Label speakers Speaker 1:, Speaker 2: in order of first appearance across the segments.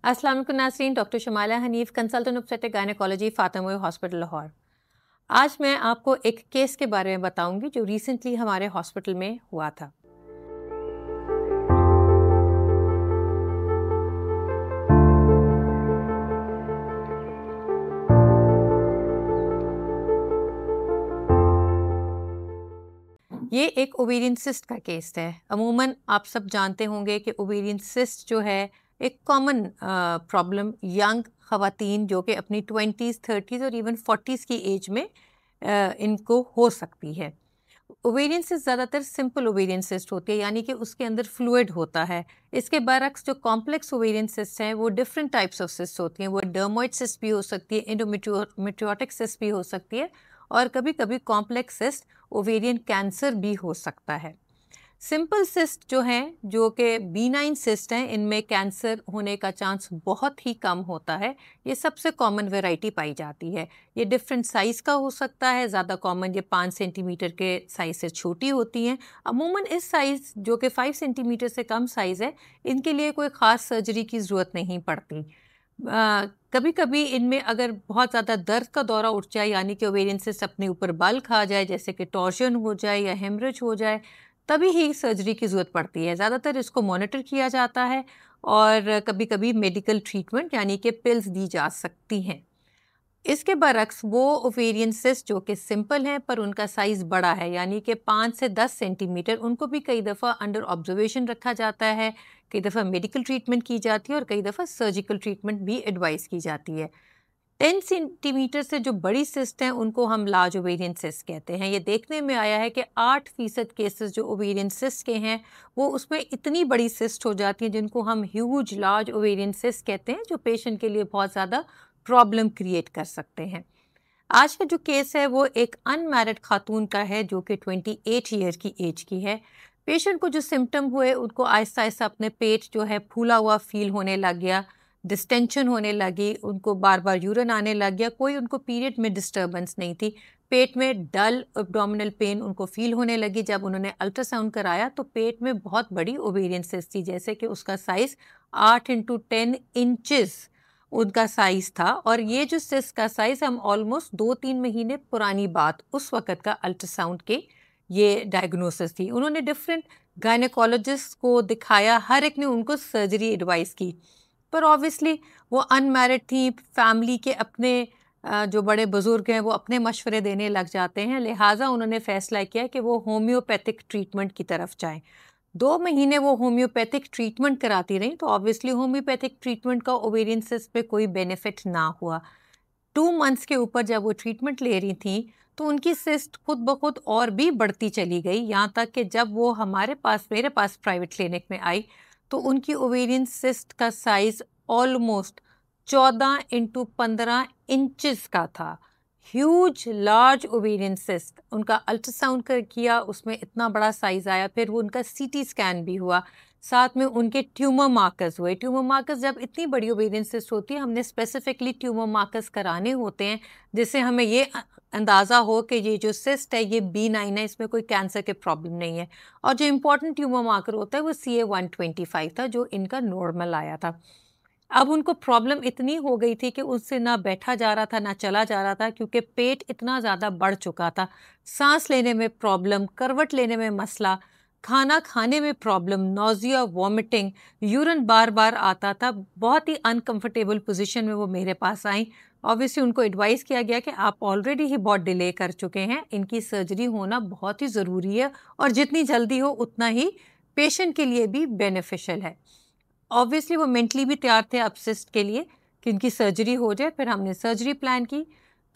Speaker 1: अस्सलाम वालेकुम नाज़रीन, doctor Shamala Hanif, consultant obstetric gynaecology, Fatima hospital Lahore. आज मैं आपको एक केस के बारे में बताऊंगी जो रिसेंटली हमारे हॉस्पिटल में हुआ था। ये एक ओवेरियन सिस्ट का केस है। अमूमन आप सब जानते होंगे कि ओवेरियन सिस्ट जो है एक कॉमन प्रॉब्लम यंग ख़वातीन जो कि अपनी 20s, 30s और इवन 40s की एज में इनको हो सकती है। ओवेरियन सिस्ट ज़्यादातर सिंपल ओवेरियन सिस्ट होती है, यानी कि उसके अंदर फ्लूइड होता है। इसके बरक्स जो कॉम्प्लेक्स ओवेरियन सिस्ट हैं वो डिफरेंट टाइप्स ऑफ सिस्ट होती हैं। वो डर्मोइड सिस्ट भी हो सकती है, एंडोमेट्रियोटिक सिस्ट भी हो सकती है और कभी कभी कॉम्प्लेक्स सिस्ट ओवेरियन कैंसर भी हो सकता है। सिंपल सिस्ट जो हैं, जो कि बीनाइन सिस्ट हैं, इनमें कैंसर होने का चांस बहुत ही कम होता है। ये सबसे कॉमन वैरायटी पाई जाती है। ये डिफरेंट साइज़ का हो सकता है। ज़्यादा कॉमन ये 5 सेंटीमीटर के साइज़ से छोटी होती हैं। अमूमन इस साइज़ जो कि 5 सेंटीमीटर से कम साइज़ है, इनके लिए कोई ख़ास सर्जरी की ज़रूरत नहीं पड़ती। कभी कभी इनमें अगर बहुत ज़्यादा दर्द का दौरा उठ जाए, यानी कि ओवेरियन सिस्ट अपने ऊपर बल खा जाए, जैसे कि टॉर्शन हो जाए या हेमरेज हो जाए, तभी ही सर्जरी की ज़रूरत पड़ती है। ज़्यादातर इसको मॉनिटर किया जाता है और कभी कभी मेडिकल ट्रीटमेंट यानी कि पिल्स दी जा सकती हैं। इसके बरक्स वो ओवेरियन सिस्ट जो कि सिंपल हैं पर उनका साइज़ बड़ा है, यानी कि 5 से 10 सेंटीमीटर, उनको भी कई दफ़ा अंडर ऑब्जर्वेशन रखा जाता है, कई दफ़ा मेडिकल ट्रीटमेंट की जाती है और कई दफ़ा सर्जिकल ट्रीटमेंट भी एडवाइस की जाती है। 10 सेंटीमीटर से जो बड़ी सिस्ट हैं उनको हम लार्ज ओवेरियन सिस्ट कहते हैं। ये देखने में आया है कि 8% केसेस जो ओवेरियन सिस्ट के हैं वो उसमें इतनी बड़ी सिस्ट हो जाती हैं जिनको हम ह्यूज लार्ज ओवेरियन सिस्ट कहते हैं, जो पेशेंट के लिए बहुत ज़्यादा प्रॉब्लम क्रिएट कर सकते हैं। आज का जो केस है वो एक अनमैरिड खातून का है जो कि 28 ईयर की एज की है। पेशेंट को जो सिम्टम हुए उनको आहिस्ता आहिस्ता अपने पेट जो है फूला हुआ फील होने लग गया, डिस्टेंशन होने लगी, उनको बार बार यूरिन आने लग गया। कोई उनको पीरियड में डिस्टर्बेंस नहीं थी। पेट में डल एब्डोमिनल पेन उनको फील होने लगी। जब उन्होंने अल्ट्रासाउंड कराया तो पेट में बहुत बड़ी ओवेरियन सिस्ट थी, जैसे कि उसका साइज़ 8x10 इंचेस उनका साइज़ था। और ये जो सिस्ट का साइज़, हम ऑलमोस्ट 2-3 महीने पुरानी बात, उस वक़्त का अल्ट्रासाउंड के ये डायग्नोसिस थी। उन्होंने डिफरेंट गायनेकोलॉजिस्ट को दिखाया, हर एक ने उनको सर्जरी एडवाइस की, पर ऑब्वियसली वो अनमैरिड थी। फैमिली के अपने जो बड़े बुज़ुर्ग हैं वो अपने मशवरे देने लग जाते हैं, लिहाजा उन्होंने फ़ैसला किया कि वो होम्योपैथिक ट्रीटमेंट की तरफ जाएँ। 2 महीने वो होम्योपैथिक ट्रीटमेंट कराती रहीं तो ऑब्वियसली होम्योपैथिक ट्रीटमेंट का ओवेरियन सिस्ट पे कोई बेनिफिट ना हुआ। 2 मंथ्स के ऊपर जब वो ट्रीटमेंट ले रही थी तो उनकी सिस्ट खुद ब खुद और भी बढ़ती चली गई, यहाँ तक कि जब वो मेरे पास प्राइवेट क्लिनिक में आई तो उनकी ओवेरियन सिस्ट का साइज़ ऑलमोस्ट 14x15 इंचेस का था। Huge large ovarian cyst. उनका अल्ट्रासाउंड किया, उसमें इतना बड़ा साइज़ आया। फिर वो उनका सीटी स्कैन भी हुआ, साथ में उनके ट्यूमर मार्कर्स हुए। ट्यूमर मार्कर्स जब इतनी बड़ी ओवेरियन सिस्ट होती है, हमने स्पेसिफिकली ट्यूमर मार्कर्स कराने होते हैं जिससे हमें ये अंदाज़ा हो कि ये जो सिस्ट है ये B9 है, इसमें कोई कैंसर के प्रॉब्लम नहीं है। और जो इम्पोर्टेंट ट्यूमर मार्कर होता है वो CA-125 था, जो इनका नॉर्मल आया था। अब उनको प्रॉब्लम इतनी हो गई थी कि उससे ना बैठा जा रहा था ना चला जा रहा था, क्योंकि पेट इतना ज़्यादा बढ़ चुका था। सांस लेने में प्रॉब्लम, करवट लेने में मसला, खाना खाने में प्रॉब्लम, नौजिया, वॉमिटिंग, यूरिन बार बार आता था। बहुत ही अनकंफर्टेबल पोजीशन में वो मेरे पास आई। ऑब्वियसली उनको एडवाइस किया गया कि आप ऑलरेडी ही बहुत डिले कर चुके हैं, इनकी सर्जरी होना बहुत ही ज़रूरी है और जितनी जल्दी हो उतना ही पेशेंट के लिए भी बेनिफिशियल है। ऑब्वियसली वो मेंटली भी तैयार थे अब सिस्ट के लिए कि इनकी सर्जरी हो जाए। फिर हमने सर्जरी प्लान की।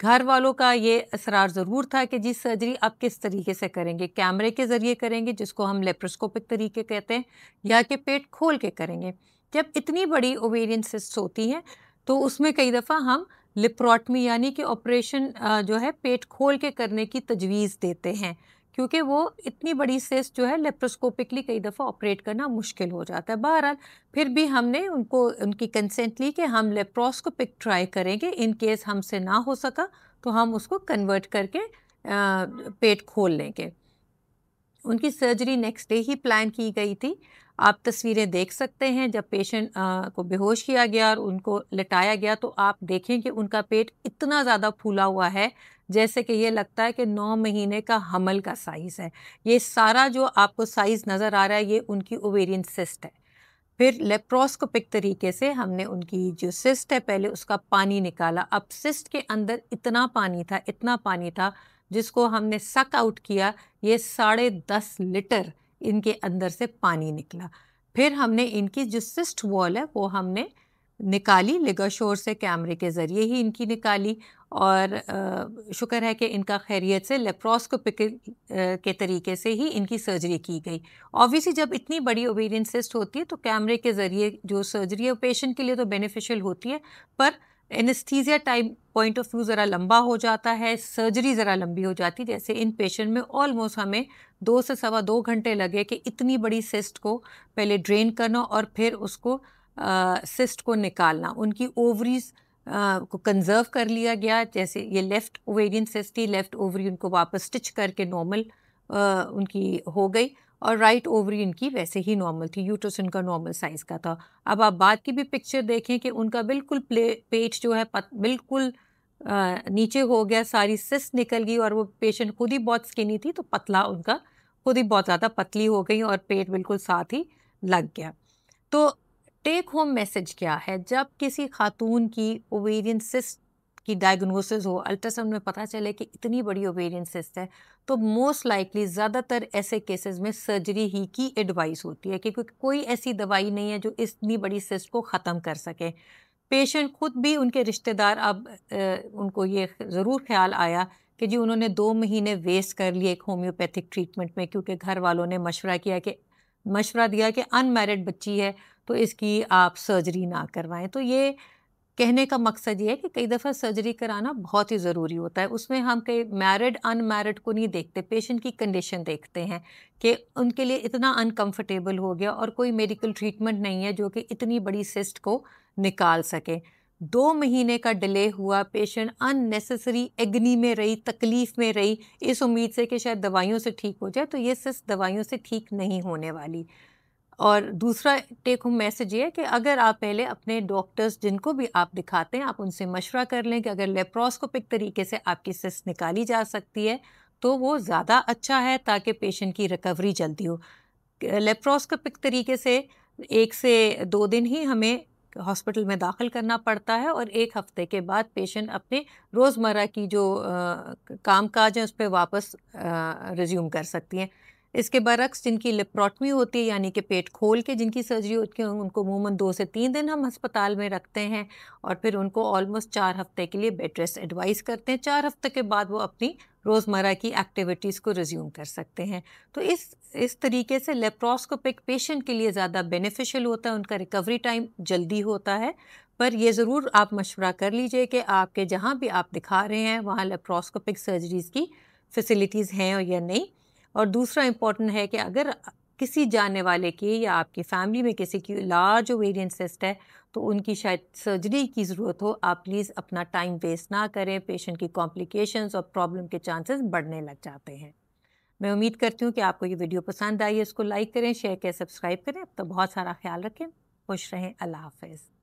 Speaker 1: घर वालों का ये असरार ज़रूर था कि जी सर्जरी आप किस तरीके से करेंगे, कैमरे के ज़रिए करेंगे जिसको हम लेप्रोस्कोपिक तरीके कहते हैं, या कि पेट खोल के करेंगे। जब इतनी बड़ी ओवेरियन सिस्ट होती हैं तो उसमें कई दफ़ा हम लिप्रोटमी यानी कि ऑपरेशन जो है पेट खोल के करने की तजवीज़ देते हैं, क्योंकि वो इतनी बड़ी सिस्ट जो है लेप्रोस्कोपिकली कई दफ़ा ऑपरेट करना मुश्किल हो जाता है। बहरहाल फिर भी हमने उनकी कंसेंट ली कि हम लेप्रोस्कोपिक ट्राई करेंगे। इन केस हमसे ना हो सका तो हम उसको कन्वर्ट करके पेट खोल लेंगे। उनकी सर्जरी नेक्स्ट डे ही प्लान की गई थी। आप तस्वीरें देख सकते हैं जब पेशेंट को बेहोश किया गया और उनको लिटाया गया तो आप देखें कि उनका पेट इतना ज़्यादा फूला हुआ है जैसे कि ये लगता है कि 9 महीने का हमल का साइज़ है। ये सारा जो आपको साइज़ नज़र आ रहा है ये उनकी ओवेरियन सिस्ट है। फिर लेप्रोस्कोपिक तरीके से हमने उनकी जो सिस्ट है पहले उसका पानी निकाला। अब सिस्ट के अंदर इतना पानी था जिसको हमने सक आउट किया। ये 10.5 लीटर इनके अंदर से पानी निकला। फिर हमने इनकी जो सिस्ट वॉल है वो हमने निकाली लिगाशोर से, कैमरे के ज़रिए ही इनकी निकाली। और शुक्र है कि इनका खैरियत से लेप्रोस्कोपिक के तरीके से ही इनकी सर्जरी की गई। ऑब्वियसली जब इतनी बड़ी ओवेरियन सिस्ट होती है तो कैमरे के ज़रिए जो सर्जरी है पेशेंट के लिए तो बेनिफिशियल होती है, पर anaesthesia time point of view ज़रा लंबा हो जाता है, सर्जरी ज़रा लंबी हो जाती है। जैसे इन पेशेंट में ऑलमोस्ट हमें 2 से सवा 2 घंटे लगे कि इतनी बड़ी सिस्ट को पहले ड्रेन करना और फिर उसको सिस्ट को निकालना। उनकी ओवरीज को कंजर्व कर लिया गया। जैसे ये लेफ़्ट ओवेरियन सिस्ट थी, लेफ़्ट ओवरी उनको वापस स्टिच करके नॉर्मल उनकी हो गई और राइट ओवरी इनकी वैसे ही नॉर्मल थी, यूट्रस इनका नॉर्मल साइज़ का था। अब आप बाद की भी पिक्चर देखें कि उनका बिल्कुल पेट जो है बिल्कुल नीचे हो गया, सारी सिस्ट निकल गई और वो पेशेंट खुद ही बहुत स्किनी थी तो पतला उनका खुद ही बहुत ज़्यादा पतली हो गई और पेट बिल्कुल साथ ही लग गया। तो टेक होम मैसेज क्या है? जब किसी खातून की ओवेरियन सिस्ट की डायग्नोसिस हो, अल्ट्रासाउंड में पता चले कि इतनी बड़ी ओवेरियन सिस्ट है, तो मोस्ट लाइकली ज़्यादातर ऐसे केसेस में सर्जरी ही की एडवाइस होती है, क्योंकि कोई ऐसी दवाई नहीं है जो इतनी बड़ी सिस्ट को ख़त्म कर सके। पेशेंट खुद भी, उनके रिश्तेदार, अब उनको ये ज़रूर ख्याल आया कि जी उन्होंने 2 महीने वेस्ट कर लिए एक होम्योपैथिक ट्रीटमेंट में, क्योंकि घर वालों ने मशवरा दिया कि अनमैरिड बच्ची है तो इसकी आप सर्जरी ना करवाएं। तो ये कहने का मकसद ये है कि कई दफ़ा सर्जरी कराना बहुत ही ज़रूरी होता है। उसमें हम कई मैरिड अनमैरिड को नहीं देखते, पेशेंट की कंडीशन देखते हैं कि उनके लिए इतना अनकंफर्टेबल हो गया और कोई मेडिकल ट्रीटमेंट नहीं है जो कि इतनी बड़ी सिस्ट को निकाल सके। 2 महीने का डिले हुआ, पेशेंट अननेसेसरी एग्नी में रही, तकलीफ़ में रही, इस उम्मीद से कि शायद दवाइयों से ठीक हो जाए, तो ये सिस्ट दवाइयों से ठीक नहीं होने वाली। और दूसरा टेक होम मैसेज ये है कि अगर आप पहले अपने डॉक्टर्स जिनको भी आप दिखाते हैं, आप उनसे मशवरा कर लें कि अगर लेप्रोस्कोपिक तरीके से आपकी सिस्ट निकाली जा सकती है तो वो ज़्यादा अच्छा है, ताकि पेशेंट की रिकवरी जल्दी हो। लेप्रोस्कोपिक तरीके से 1 से 2 दिन ही हमें हॉस्पिटल में दाखिल करना पड़ता है और 1 हफ्ते के बाद पेशेंट अपने रोज़मर्रा की जो काम काज है उस पे वापस रिज्यूम कर सकती हैं। इसके बरक्स जिनकी लेप्रोटमी होती है, यानी कि पेट खोल के जिनकी सर्जरी होती है, उनको अमूमन 2 से 3 दिन हम अस्पताल में रखते हैं और फिर उनको ऑलमोस्ट 4 हफ्ते के लिए बेड रेस्ट एडवाइस करते हैं। 4 हफ्ते के बाद वो अपनी रोज़मर्रा की एक्टिविटीज़ को रिज्यूम कर सकते हैं। तो इस तरीके से लेप्रोस्कोपिक पेशेंट के लिए ज़्यादा बेनिफिशियल होता है, उनका रिकवरी टाइम जल्दी होता है। पर ये ज़रूर आप मशवरा कर लीजिए कि आपके जहाँ भी आप दिखा रहे हैं वहाँ लेप्रोस्कोपिक सर्जरीज़ की फैसिलिटीज़ हैं या नहीं। और दूसरा इम्पॉर्टेंट है कि अगर किसी जानने वाले की या आपकी फैमिली में किसी की लार्ज ओवेरियन सिस्ट है तो उनकी शायद सर्जरी की ज़रूरत हो, आप प्लीज़ अपना टाइम वेस्ट ना करें। पेशेंट की कॉम्प्लिकेशंस और प्रॉब्लम के चांसेस बढ़ने लग जाते हैं। मैं उम्मीद करती हूँ कि आपको ये वीडियो पसंद आई है। इसको लाइक करें, शेयर करें, सब्सक्राइब करें। अब तो बहुत सारा ख्याल रखें, खुश रहें। अल्लाह हाफ़िज़।